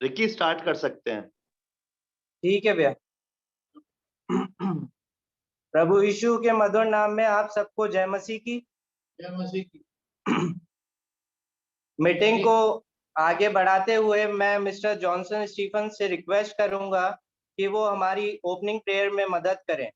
Ricky start कर सकते हैं। ठीक है भैया। प्रभु यीशु के मधुर नाम में आप सबको जय मसीह की। जय मसीह की। मीटिंग को आगे बढ़ाते हुए मैं मिस्टर जॉनसन स्टीफन से रिक्वेस्ट करूंगा कि वो हमारी ओपनिंग प्रेयर में मदद करें।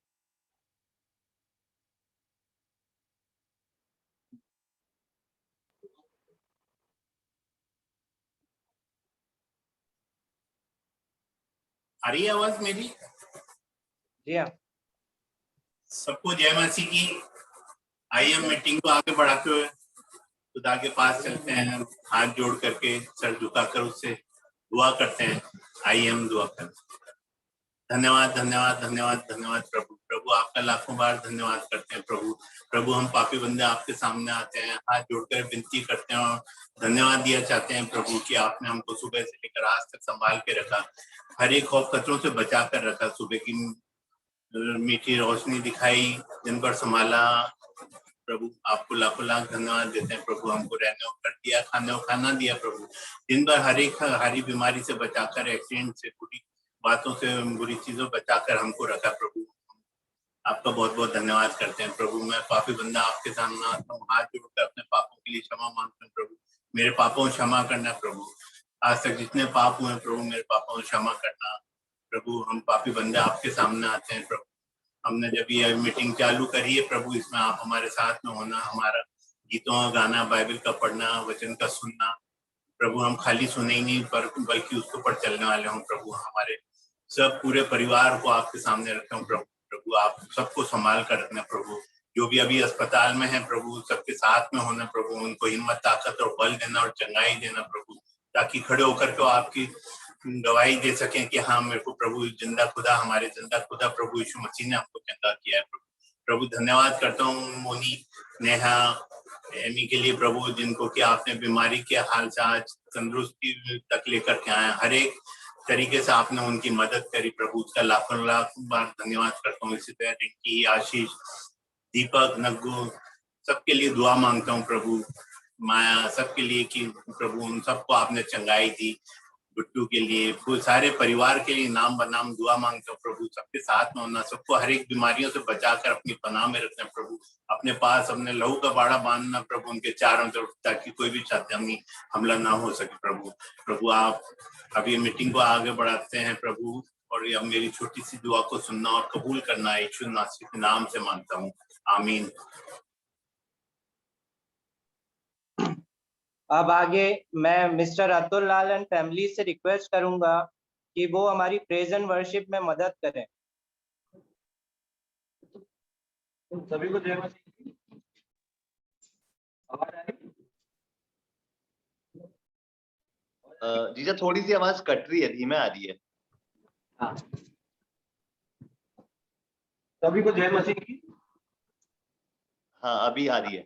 आ रही है आवाज मेरी? जी हाँ। सबको जय मसीह की। आइए हम मीटिंग को आगे बढ़ाते हुए खुदा के पास चलते हैं, हाथ जोड़ करके सर झुकाकर उससे दुआ करते हैं। आइए हम दुआ करते हैं। धन्यवाद धन्यवाद धन्यवाद धन्यवाद प्रभु। प्रभु आपका लाखों बार धन्यवाद करते हैं प्रभु। प्रभु हम पापी बंदे आपके सामने आते हैं, हाथ जोड़कर विनती करते हैं और धन्यवाद दिया चाहते हैं प्रभु कि आपने हमको सुबह से लेकर आज तक संभाल के रखा, हर एक खौफ खतरों से बचा कर रखा, सुबह की मीठी रोशनी दिखाई, दिन भर संभाला। प्रभु आपको लाखों लाख धन्यवाद देते हैं प्रभु। हमको रहने को कर दिया, खाने को खाना दिया प्रभु। दिन भर हर एक हरी बीमारी से बचाकर, एक्सीडेंट से, बुरी बातों से, बुरी चीजों बचाकर हमको रखा प्रभु। आपका बहुत बहुत धन्यवाद करते हैं प्रभु। मैं पापी बंदा आपके सामने आता हूँ, हाथ जोड़कर अपने पापों के लिए क्षमा मांगता हूँ प्रभु। मेरे पापों को क्षमा करना प्रभु। आज तक जितने पाप हुए प्रभु, मेरे पापों को क्षमा करना प्रभु। हम पापी बंदे आपके सामने आते हैं प्रभु। हमने जब ये मीटिंग चालू करी है प्रभु, इसमें आप हमारे साथ में होना, हमारा गीतों का गाना, बाइबल का पढ़ना, वचन का सुनना प्रभु। हम खाली सुने ही नहीं पर बल्कि उसके ऊपर चलने वाले हों प्रभु। हमारे सब पूरे परिवार को आपके सामने रखे हों प्रभु। प्रभु आप सबको संभाल कर रखना प्रभु। जो भी अभी अस्पताल में है प्रभु, सबके साथ में होना प्रभु। उनको हिम्मत, ताकत और बल देना और चंगाई देना प्रभु, ताकि खड़े होकर के आपकी गवाही दे सकें कि हाँ मेरे को प्रभु जिंदा खुदा, हमारे जिंदा खुदा प्रभु यीशु मसीह ने हमको चंगा किया है प्रभु। प्रभु धन्यवाद करता हूँ मोनी, नेहा, एमी के लिए प्रभु, जिनको कि आपने बीमारी के हाल से आज तंदुरुस्ती तक लेकर के आए। हर एक तरीके से आपने उनकी मदद करी प्रभु, उसका लाखों लाख बार धन्यवाद करता हूँ। इसी तरह रिंकी, आशीष, दीपक, नग्गू, सबके लिए दुआ मांगता हूँ प्रभु। माया, सबके लिए कि प्रभु उन सबको आपने चंगाई दी। गुड्डू के लिए, वो सारे परिवार के लिए नाम बनाम दुआ मांगते हो प्रभु। सबके साथ में होना, सबको हर एक बीमारियों से बचाकर अपनी पनाह में रखना प्रभु। अपने पास अपने लहू का बाड़ा बांधना प्रभु उनके चारों तरफ, ताकि कोई भी शैतानी हमला ना हो सके प्रभु। प्रभु आप अभी मीटिंग को आगे बढ़ाते हैं प्रभु, और अब मेरी छोटी सी दुआ को सुनना और कबूल करना यीशु मसीह के नाम से मांगता हूँ, आमीन। अब आगे मैं mister Atul Lal and family से रिक्वेस्ट करूंगा कि वो हमारी प्रेज एंड वर्शिप में मदद करें। सभी को जय मसीह। आवाज आ रही है? जीजा थोड़ी सी आवाज कट रही है, धीमे आ रही है। हाँ। सभी को जय मसीह की। हाँ अभी आ रही है।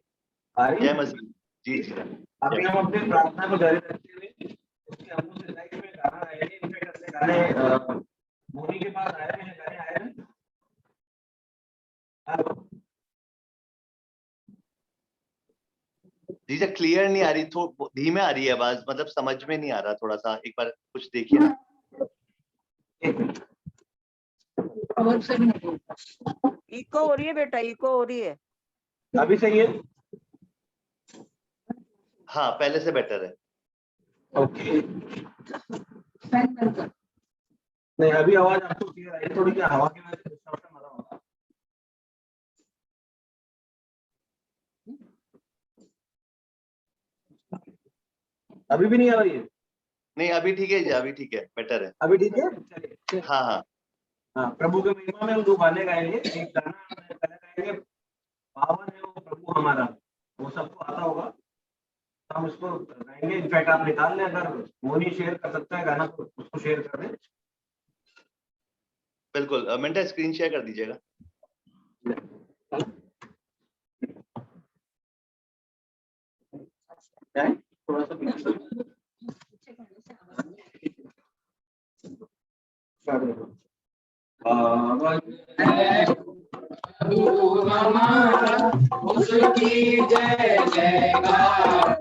आ रही है? जय मसीह। जी जी। अभी हम अपनी प्रार्थना को जारी रखते हुए उसके हमको से लाइफ में गाना आएंगे। इनफैक्ट अपने गाने मोनी के पास आए हैं, गाने आए हैं। जीजा क्लियर नहीं आ रही, थोड़ा धीमे आ रही है आवाज, मतलब समझ में नहीं आ रहा। थोड़ा सा एक बार कुछ देखिए ना। इको हो रही है बेटा, इको हो रही है। अभी सही है? हाँ पहले से बेटर है। ओके। नहीं अभी आवाज आपको क्लियर आई? थोड़ी क्या हवा की वजह से डिस्टॉर्शन आ रहा होगा। अभी भी नहीं आ रही है? नहीं अभी ठीक है जी, अभी ठीक है, बेटर है। अभी ठीक है? चलिए। हाँ हाँ हाँ, प्रभु के महिमा में हम दो गाने गाएंगे। एक गाना पहले गाएंगे, पावन है वो प्रभु हमारा, वो सबको आता होगा, हम उसको गाएंगे। इनफैक्ट आप निकाल लें, अगर मोनी शेयर कर सकता है गाना तो उसको शेयर कर दें। बिल्कुल। मिनट स्क्रीन शेयर कर दीजिएगा। थोड़ा सा उसकी जय जयकार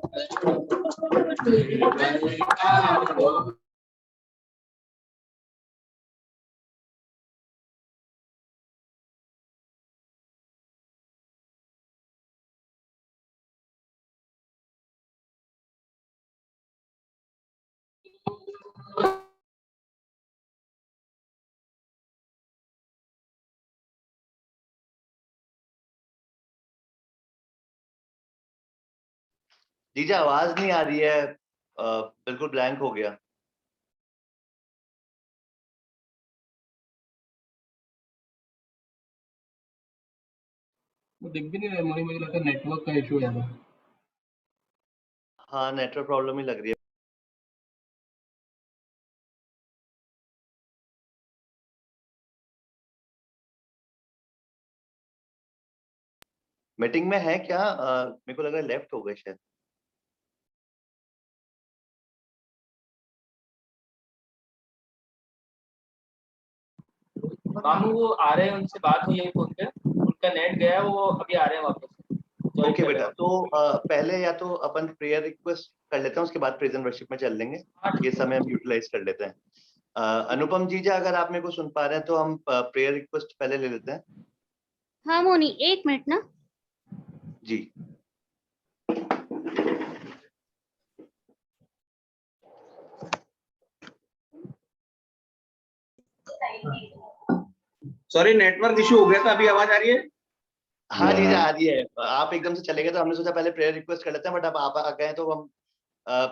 जीजा आवाज नहीं आ रही है, बिल्कुल ब्लैंक हो गया। वो दिख भी नहीं रहा मुझे लगता है नेटवर्क का इशू है। हाँ नेटवर्क प्रॉब्लम ही लग रही है। मीटिंग में है क्या? मेरे को लग रहा है लेफ्ट हो गए शायद। मामू वो आ रहे हैं, उनसे बात हुई है फोन पे, उनका नेट गया है, वो अभी आ रहे हैं वापस। ओके बेटा, तो पहले या तो अपन प्रेयर रिक्वेस्ट कर लेते हैं, उसके बाद प्रेजेंट वर्शिप में चल लेंगे। ये समय हम यूटिलाइज कर लेते हैं। अनुपम जीजा अगर आप मेरे को सुन पा रहे हैं तो हम प्रेयर रिक्वेस्ट पहले ले लेते हैं। हाँ मोनी, 1 मिनट ना। जी। सॉरी नेटवर्क इशू हो गया था, अभी आवाज आ रही है? हाँ जीजा आ रही है। आप एकदम से चले गए तो हमने सोचा पहले प्रेयर रिक्वेस्ट कर लेते हैं, बट अब आप आ गए तो हम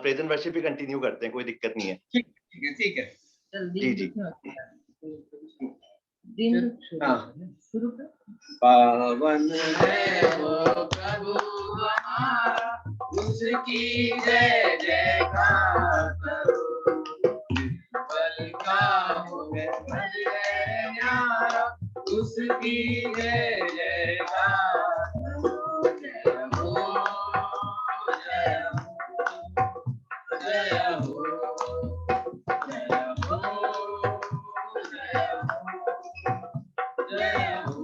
प्रेजेंट वर्शिप भी कंटिन्यू करते हैं, कोई दिक्कत नहीं है। ठीक है। जी जी। पावन है वो प्रभु हमारा, उसकी जय जयकार करो। बल का हो बल है न्यारा, उसकी जय जयकार करो। जय हो जय हो जय हो जय हो जय हो।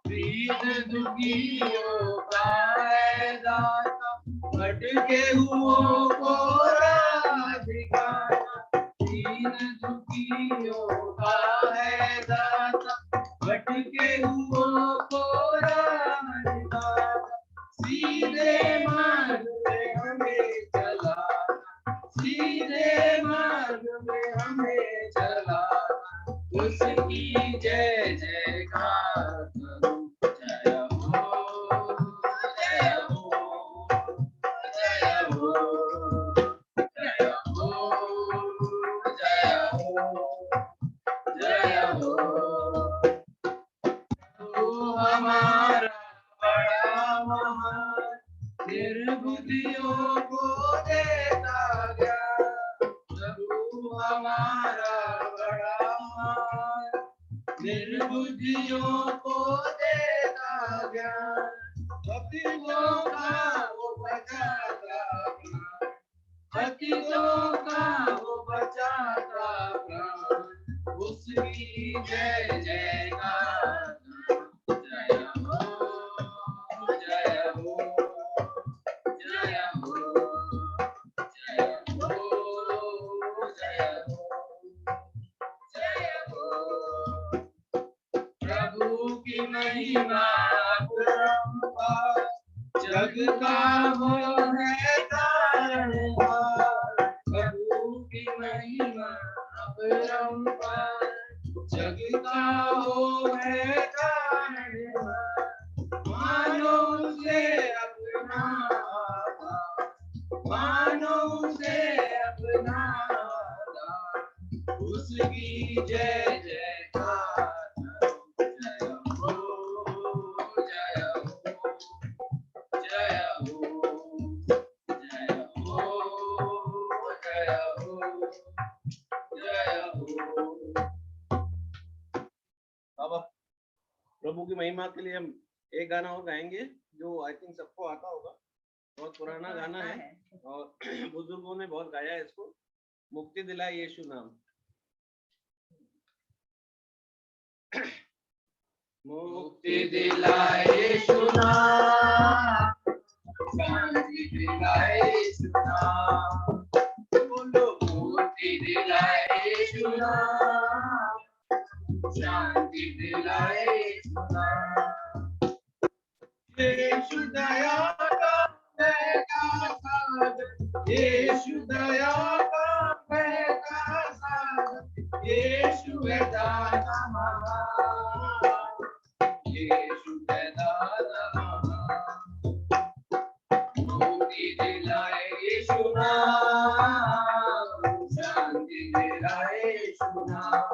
दीन दुखियों का है दाता, भटके हुओं को राह दिखाना। दीन दुखियों का है दाता, भटके हुओं को राह दिखाना। सीधे मार्ग में हमें चलाना, सीधे मार्ग में हमें चलाना। उसकी जय जयकार करो। जय हो जय हो जय हो जय हो जय हो जय हो। प्रभु हमारा बड़ा महान, निर्बुद्धियों को देता ज्ञान। प्रभु हमारा बड़ा महान, निर्बुद्धियों को देता ज्ञान। पतितों का वो बचाता प्राण, पतितों का वो बचाता प्राण। उसकी जय जयकार। जय हो जय हो जय हो जय हो जय हो जय हो। प्रभु की महिमा अपरंपार, जग का वो है तारणहार। प्रभु की महिमा अपरंपार, जग का वो है तारणहार। मानो उसे अपना आधार, मानो उसे अपना आधार। उसकी जय जयकार करो। जय हो जय हो जय हो जय हो जय हो। अब प्रभु की महिमा के लिए हम एक गाना और गाएंगे जो आई थिंक सबको आता होगा। बहुत पुराना गाना है और बुजुर्गों ने बहुत गाया है इसको। मुक्ति दिलाए यीशु नाम। मुक्ति दिलाए यीशु नाम, शांति दिलाए यीशु नाम। बोलो मुक्ति दिलाए यीशु नाम, शांति दिलाए यीशु नाम। यीशु दया का बहता सागर, यीशु दया का बहता सागर। यीशु है दाता महान, यीशु है दाता महान। मुक्ति दिलाए यीशु नाम, शांति दिलाए यीशु नाम।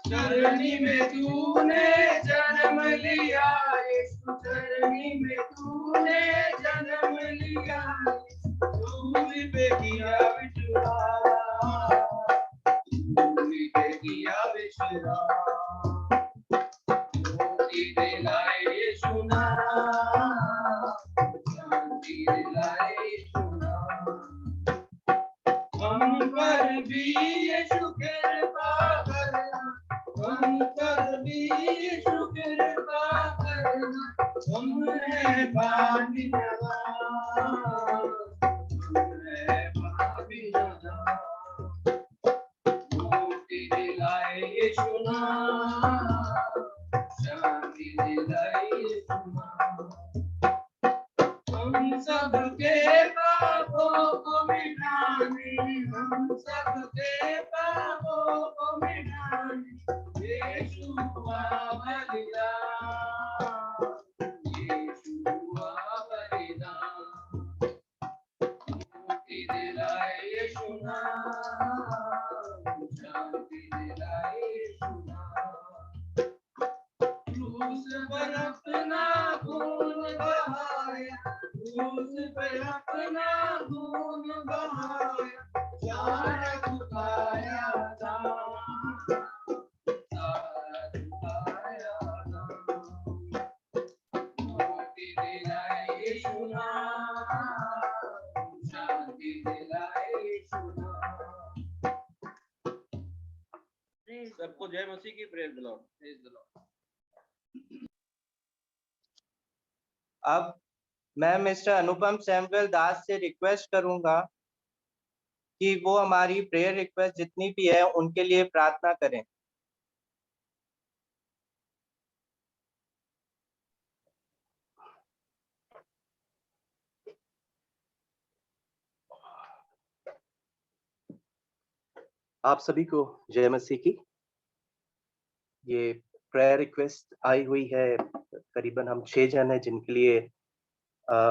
चरनी में तूने जन्म लिया यीशु, चरनी में तूने जन्म लिया, सूली पे किया विश्राम, सूली पे किया विश्राम। मुक्ति दिलाए यीशु नाम, शांति दिलाए यीशु नाम। हम पर भी यीशु कृपा करना, हम पर भी यीशु कृपा करना, हम हैं पापी नादान, हम हैं पापी नादान। मुक्ति दिलाए यीशु नाम, शांति दिलाए यीशु नाम। हम सबके पापों को मिटाने, हम सबके पापों को मिटाने, यीशु हुआ बलिदान, यीशु हुआ बलिदान। मुक्ति दिलाए यीशु नाम, शांति दिलाए यीशु नाम। क्रूस पर अपना खून बहाया, क्रूस पर अपना खून बहाया, सारा झुकाया था, सारा झुकाया था। मुक्ति दिलाए यीशु नाम, शांति दिलाए यीशु नाम। सबको जय मसीह की praise the Lord. Praise the Lord. अब मैं मिस्टर अनुपम सैमुअल दास से रिक्वेस्ट करूंगा कि वो हमारी प्रेयर रिक्वेस्ट जितनी भी है उनके लिए प्रार्थना करें। आप सभी को जय मसीह की। ये प्रेयर रिक्वेस्ट आई हुई है, करीबन हम 6 जन हैं जिनके लिए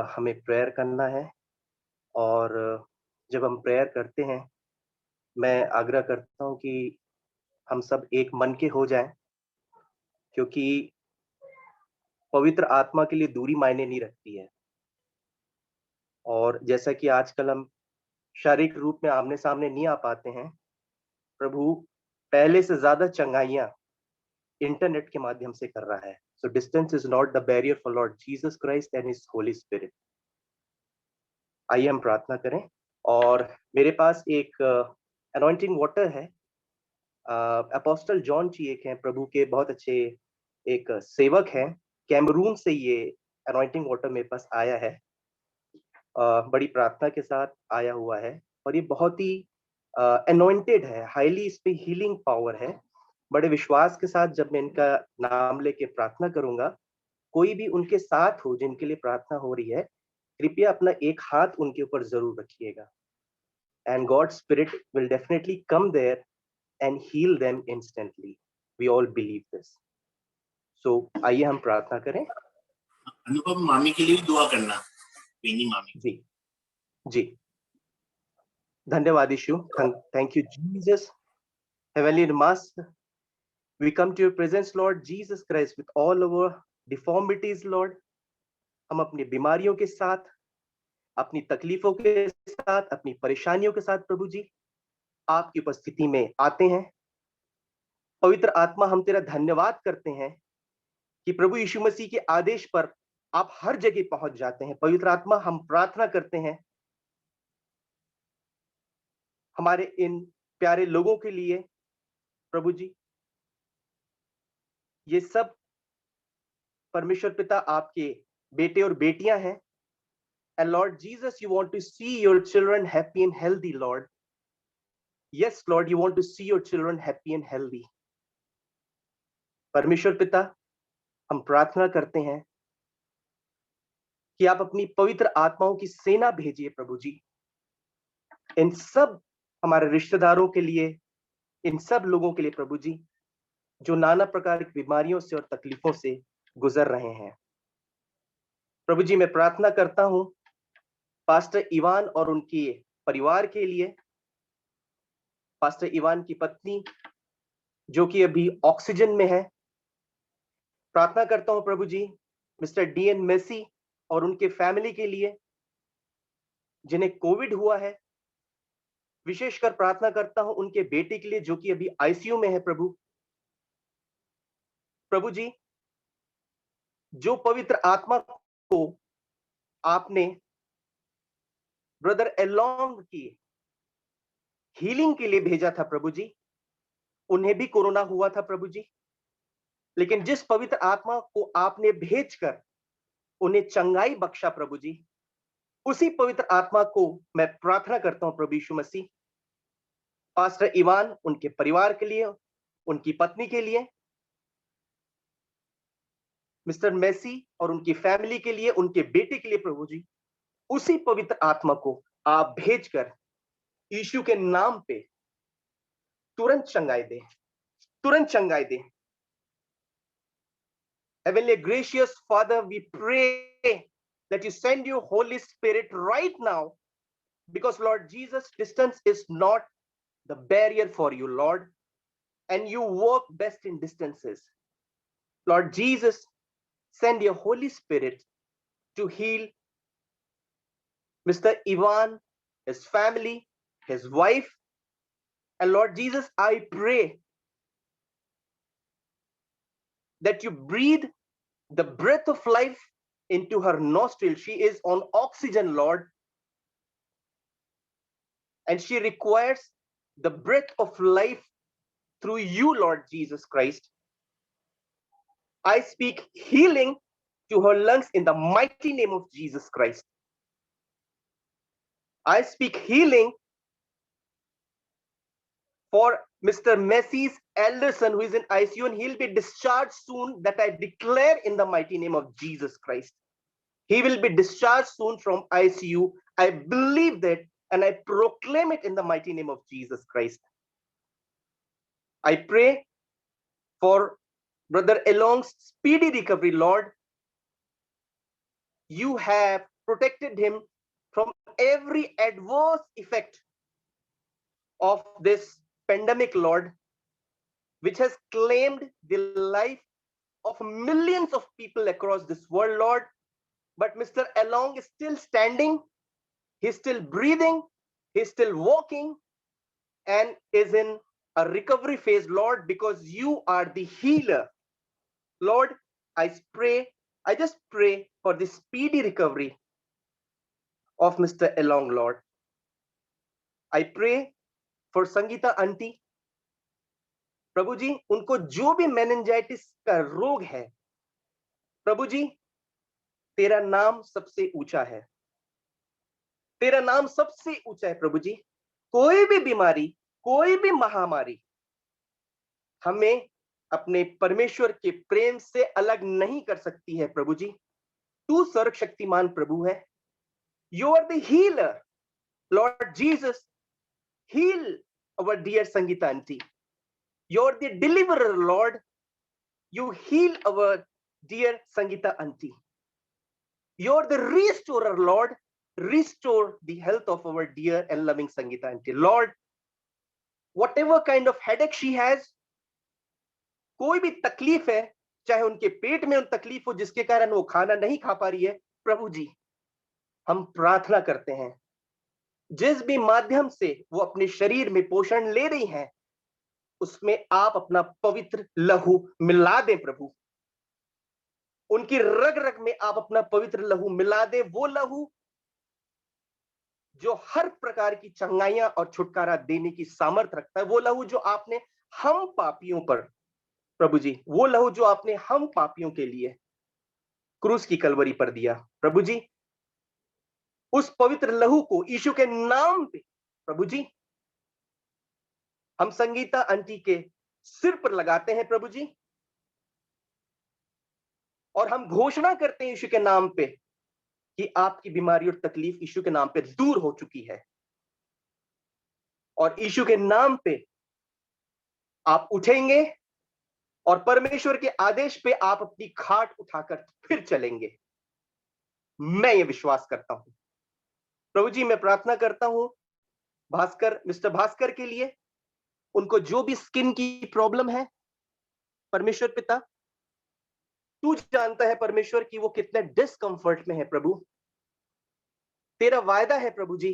हमें प्रेयर करना है। और जब हम प्रेयर करते हैं, मैं आग्रह करता हूं कि हम सब एक मन के हो जाएं, क्योंकि पवित्र आत्मा के लिए दूरी मायने नहीं रखती है। और जैसा कि आजकल हम शारीरिक रूप में आमने सामने नहीं आ पाते हैं, प्रभु पहले से ज्यादा चंगाइयां इंटरनेट के माध्यम से कर रहा है। So distance is not the barrier for Lord Jesus Christ and His Holy Spirit. आइए हम प्रार्थना करें। और मेरे पास एक अनॉइंटिंग वाटर है। अपोस्टल जॉन जी एक हैं, प्रभु के बहुत अच्छे एक सेवक हैं। कैमरून से ये अनॉइंटिंग वाटर मेरे पास आया है, बड़ी प्रार्थना के साथ आया हुआ है। और ये बहुत ही अनॉइंटेड है, हाईली इस पे हीलिंग पावर है। बड़े विश्वास के साथ जब मैं इनका नाम लेके प्रार्थना करूंगा, कोई भी उनके साथ हो जिनके लिए प्रार्थना हो रही है, कृपया अपना एक हाथ उनके ऊपर जरूर रखिएगा। And God spirit will definitely come there and heal them instantly. We all believe this. So आइए हम प्रार्थना करें। अनुपम मामी के लिए भी दुआ करना, बेनी मामी। जी जी, धन्यवाद Yeshu. Thank you Jesus. Heavenly master, we come to your presence Lord Jesus Christ with all our deformities Lord। हम अपनी बीमारियों के साथ, अपनी तकलीफों के साथ, अपनी परेशानियों के साथ प्रभु जी आपकी उपस्थिति में आते हैं। पवित्र आत्मा, हम तेरा धन्यवाद करते हैं कि प्रभु यीशु मसीह के आदेश पर आप हर जगह पहुंच जाते हैं। पवित्र आत्मा, हम प्रार्थना करते हैं हमारे इन प्यारे लोगों के लिए प्रभु जी। ये सब परमेश्वर पिता आपके बेटे और बेटियां हैं। And Lord Jesus, you want to see your children happy and healthy, Lord. Yes, Lord, you want to see your children happy and healthy. परमेश्वर पिता, हम प्रार्थना करते हैं कि आप अपनी पवित्र आत्माओं की सेना भेजिए प्रभु जी, इन सब हमारे रिश्तेदारों के लिए, इन सब लोगों के लिए प्रभु जी, जो नाना प्रकार की बीमारियों से और तकलीफों से गुजर रहे हैं। प्रभु जी, मैं प्रार्थना करता हूं पास्टर इवान और उनके परिवार के लिए, पास्टर इवान की पत्नी जो कि अभी ऑक्सीजन में है, प्रार्थना करता हूं प्रभु जी मिस्टर डीएन मेसी और उनके फैमिली के लिए जिन्हें कोविड हुआ है। विशेषकर प्रार्थना करता हूं उनके बेटे के लिए जो कि अभी आईसीयू में है। प्रभु जी, जो पवित्र आत्मा को आपने ब्रदर एलोंग की हीलिंग के लिए भेजा था प्रभु जी, उन्हें भी कोरोना हुआ था प्रभु जी, लेकिन जिस पवित्र आत्मा को आपने भेजकर उन्हें चंगाई बख्शा प्रभु जी, उसी पवित्र आत्मा को मैं प्रार्थना करता हूं प्रभु यीशु मसीह, पास्टर इवान उनके परिवार के लिए, उनकी पत्नी के लिए, मिस्टर मेसी और उनकी फैमिली के लिए, उनके बेटे के लिए प्रभु जी, उसी पवित्र आत्मा को आप भेजकर यीशु के नाम पे तुरंत चंगाई दे, तुरंत चंगाई दे। Heavenly gracious Father, we pray that you send your Holy Spirit right now, because Lord Jesus, distance is not the barrier for you, Lord, and you work best in distances. Lord Jesus, send your Holy Spirit to heal Mr. Ivan, his family, his wife, and Lord Jesus, I pray that you breathe the breath of life into her nostril. She is on oxygen, Lord, and she requires the breath of life through you, Lord Jesus Christ. I speak healing to her lungs in the mighty name of Jesus Christ. I speak healing for Mr. Messi's elder son who is in ICU, and he'll be discharged soon, that I declare in the mighty name of Jesus Christ. He will be discharged soon from ICU. I believe that and I proclaim it in the mighty name of Jesus Christ. I pray for Brother Elong's speedy recovery, Lord. You have protected him from every adverse effect of this pandemic, Lord, which has claimed the life of millions of people across this world, Lord. But Mr. Elong is still standing, he's still breathing, he's still walking, and is in a recovery phase, Lord, because you are the healer. Lord, I just pray for the speedy recovery of Mr. Elong, Lord. I pray for Sangeeta auntie. प्रभु जी, उनको जो भी meningitis का रोग है, प्रभु जी, तेरा नाम सबसे ऊंचा है, तेरा नाम सबसे ऊंचा है प्रभु जी। कोई भी बीमारी, कोई भी महामारी हमें अपने परमेश्वर के प्रेम से अलग नहीं कर सकती है प्रभु जी। तू सर्वशक्तिमान प्रभु है। You are the healer, Lord Jesus. Heal our dear Sangeeta auntie. You're the deliverer, Lord. You heal our dear Sangeeta auntie. You're the restorer, Lord. Restore the health of our dear and loving Sangeeta auntie. Lord, whatever kind of headache she has, कोई भी तकलीफ है, चाहे उनके पेट में तकलीफ हो जिसके कारण वो खाना नहीं खा पा रही है, प्रभु जी, हम प्रार्थना करते हैं, जिस भी माध्यम से वो अपने शरीर में पोषण ले रही हैं, उसमें आप अपना पवित्र लहू मिला दें प्रभु। उनकी रग रग में आप अपना पवित्र लहू मिला दें, वो लहू जो हर प्रकार की चंगाइयां और छुटकारा देने की सामर्थ्य रखता है, वो लहू जो आपने हम पापियों पर, प्रभु जी, वो लहू जो आपने हम पापियों के लिए क्रूस की कलवरी पर दिया, प्रभु जी, उस पवित्र लहू को यीशु के नाम पे प्रभु जी हम संगीता आंटी के सिर पर लगाते हैं प्रभु जी, और हम घोषणा करते हैं यीशु के नाम पे कि आपकी बीमारी और तकलीफ यीशु के नाम पे दूर हो चुकी है, और यीशु के नाम पे आप उठेंगे और परमेश्वर के आदेश पे आप अपनी खाट उठाकर फिर चलेंगे। मैं ये विश्वास करता हूं। प्रभु जी मैं प्रार्थना करता हूं भास्कर, मिस्टर भास्कर के लिए, उनको जो भी स्किन की प्रॉब्लम है, परमेश्वर पिता तू जानता है परमेश्वर कि वो कितने डिस्कंफर्ट में है। प्रभु तेरा वायदा है प्रभु जी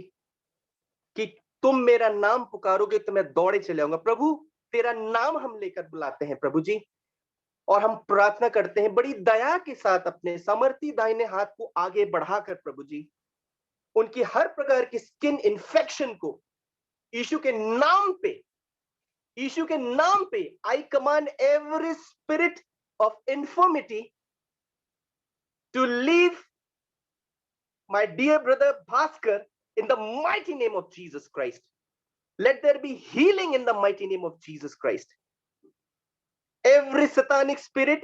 कि तुम मेरा नाम पुकारोगे तो मैं दौड़े चले आऊंगा। प्रभु तेरा नाम हम लेकर बुलाते हैं प्रभु जी, और हम प्रार्थना करते हैं बड़ी दया के साथ अपने सामर्थी दाहिने हाथ को आगे बढ़ाकर प्रभु जी उनकी हर प्रकार की स्किन इन्फेक्शन को यीशु के नाम पे, यीशु के नाम पे I command every spirit of infirmity to leave my dear brother Bhaskar in the mighty name of Jesus Christ. Let there be healing in the mighty name of Jesus Christ. Every satanic spirit,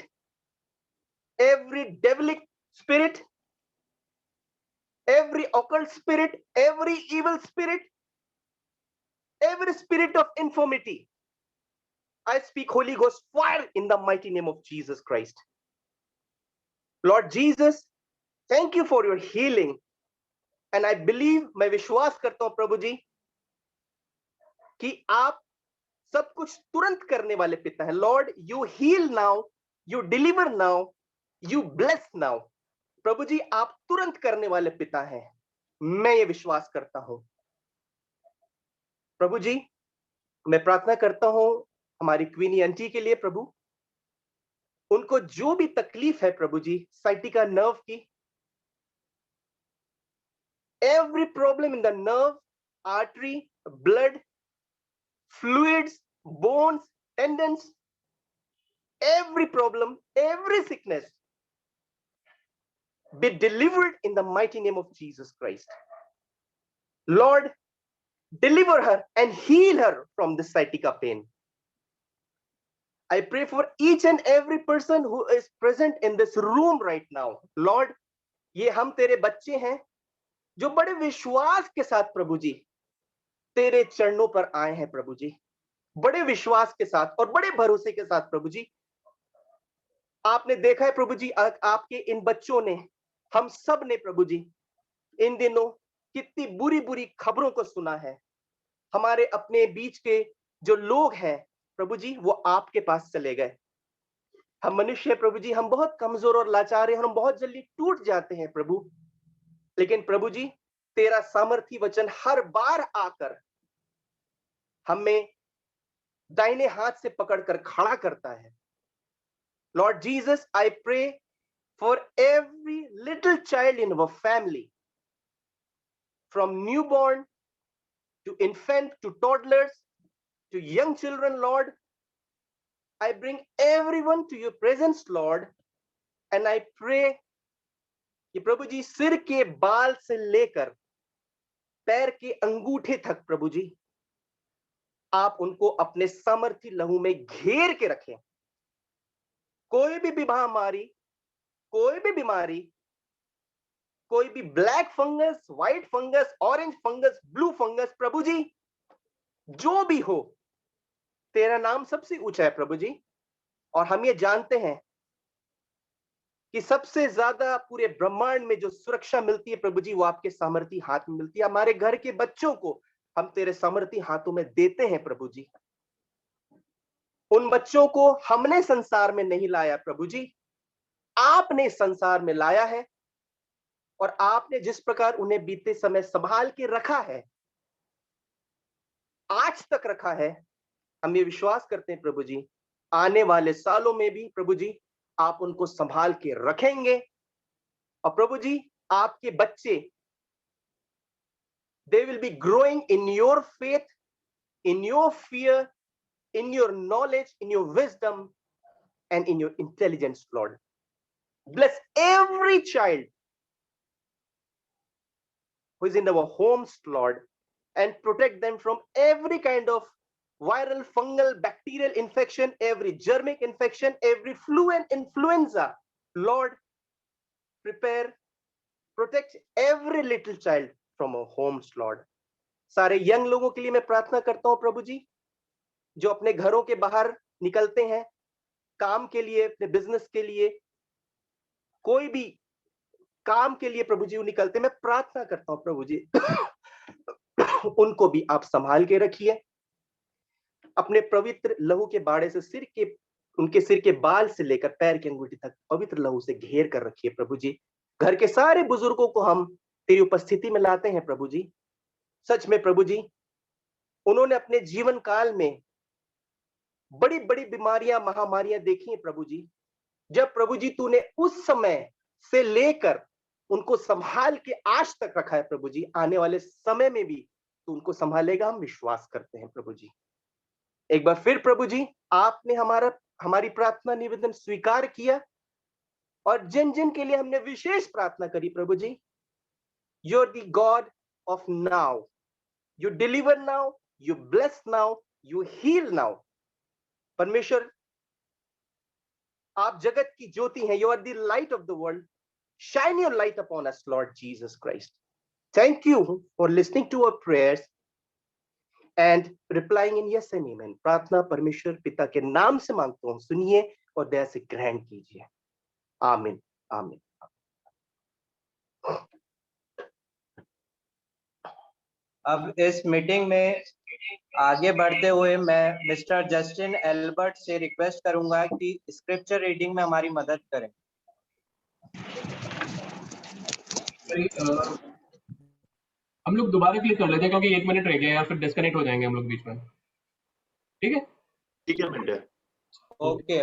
every devilic spirit, every occult spirit, every evil spirit, every spirit of infirmity, I speak Holy Ghost fire in the mighty name of Jesus Christ. Lord Jesus, thank you for your healing. And I believe, मैं विश्वास करता हूं प्रभु जी कि आप सब कुछ तुरंत करने वाले पिता हैं। Lord you heal now, you deliver now, you bless now. प्रभु जी आप तुरंत करने वाले पिता हैं, मैं ये विश्वास करता हूं। प्रभु जी मैं प्रार्थना करता हूं हमारी क्वीनी आंटी के लिए प्रभु, उनको जो भी तकलीफ है प्रभु जी साइटिका नर्व की, every problem in the nerve, artery, blood, fluids, bones, tendons, every problem, every sickness be delivered in the mighty name of Jesus Christ. Lord, deliver her and heal her from this sciatica pain. I pray for each and every person who is present in this room right now. Lord, ये हम तेरे बच्चे हैं जो बड़े विश्वास के साथ प्रभु जी तेरे चरणों पर आए हैं प्रभु जी, बड़े विश्वास के साथ और बड़े भरोसे के साथ प्रभु जी। आपने देखा है प्रभु जी आपके इन बच्चों ने, हम सब ने प्रभु जी इन दिनों कितनी बुरी बुरी खबरों को सुना है। हमारे अपने बीच के जो लोग हैं प्रभु जी वो आपके पास चले गए। हम मनुष्य प्रभु जी, हम बहुत कमजोर और लाचार हैं, हम बहुत जल्दी टूट जाते हैं प्रभु, लेकिन प्रभु जी तेरा सामर्थी वचन हर बार आकर हमें दाहिने हाथ से पकड़कर खड़ा करता है। Lord Jesus, I pray for every little child in our family, from newborn to infant to toddlers to young children. Lord, I bring everyone to your presence, Lord, and I pray कि प्रभु जी सिर के बाल से लेकर पैर के अंगूठे तक प्रभु जी आप उनको अपने सामर्थी लहू में घेर के रखें। कोई भी बीमारी, कोई भी बीमारी, कोई भी black fungus, white fungus, orange fungus, blue fungus, प्रभु जी जो भी हो, तेरा नाम सबसे ऊंचा है प्रभु जी, और हम ये जानते हैं कि सबसे ज्यादा पूरे ब्रह्मांड में जो सुरक्षा मिलती है प्रभु जी वो आपके सामर्थी हाथ में मिलती है। हमारे घर के बच्चों को हम तेरे सामर्थी हाथों में देते हैं प्रभु जी। उन बच्चों को हमने संसार में नहीं लाया प्रभु जी, आपने संसार में लाया है, और आपने जिस प्रकार उन्हें बीते समय संभाल के रखा है, आज तक रखा है, हम ये विश्वास करते हैं प्रभु जी आने वाले सालों में भी प्रभु जी आप उनको संभाल के रखेंगे। और प्रभु जी आपके बच्चे, they will be growing in your faith, in your fear, in your knowledge, in your wisdom, and in your intelligence, Lord. Bless every child who is in our homes, Lord, and protect them from every kind of viral, fungal, bacterial infection, every germic infection, every flu and influenza. Lord, protect every little child from our homes, Lord. सारे young लोगों के लिए मैं प्रार्थना करता हूं प्रभु जी, जो अपने घरों के बाहर निकलते हैं काम के लिए, अपने बिजनेस के लिए, कोई भी काम के लिए प्रभु जी वो निकलते, मैं प्रार्थना करता हूँ प्रभु जी उनको भी आप संभाल के रखिए, अपने पवित्र लहू के बाड़े से उनके सिर के बाल से लेकर पैर की अंगूठी तक पवित्र लहू से घेर कर रखिए प्रभु जी। घर के सारे बुजुर्गों को हम तेरी उपस्थिति में लाते हैं प्रभु जी। सच में प्रभु जी, उन्होंने अपने जीवन काल में बड़ी बड़ी बीमारियां, महामारियां देखी हैं प्रभु जी। जब प्रभु जी तूने उस समय से लेकर उनको संभाल के आज तक रखा है प्रभु जी, आने वाले समय में भी तू उनको संभालेगा, हम विश्वास करते हैं प्रभु जी। एक बार फिर प्रभु जी, आपने हमारी प्रार्थना निवेदन स्वीकार किया, और जिन जिन के लिए हमने विशेष प्रार्थना करी प्रभु जी, you are the God of now, you deliver now, you bless now, you heal now. परमेश्वर, आप जगत की ज्योति हैं, you are the light of the world, shine your light upon us Lord Jesus Christ. Thank you for listening to our prayers and replying in yes and amen. प्रार्थना परमेश्वर पिता के नाम से मांगता हूं, सुनिए और दया से ग्रहण कीजिए। आमीन आमीन। अब इस मीटिंग में आगे बढ़ते हुए मैं मिस्टर जस्टिन एल्बर्ट से रिक्वेस्ट करूंगा कि स्क्रिप्चर रीडिंग में हमारी मदद करें। हम लोग दोबारा क्लिक कर लेते हैं क्योंकि 1 मिनट रह गया, या फिर डिस्कनेक्ट हो जाएंगे हम लोग बीच में। ठीक है ठीक है बेटा। ओके।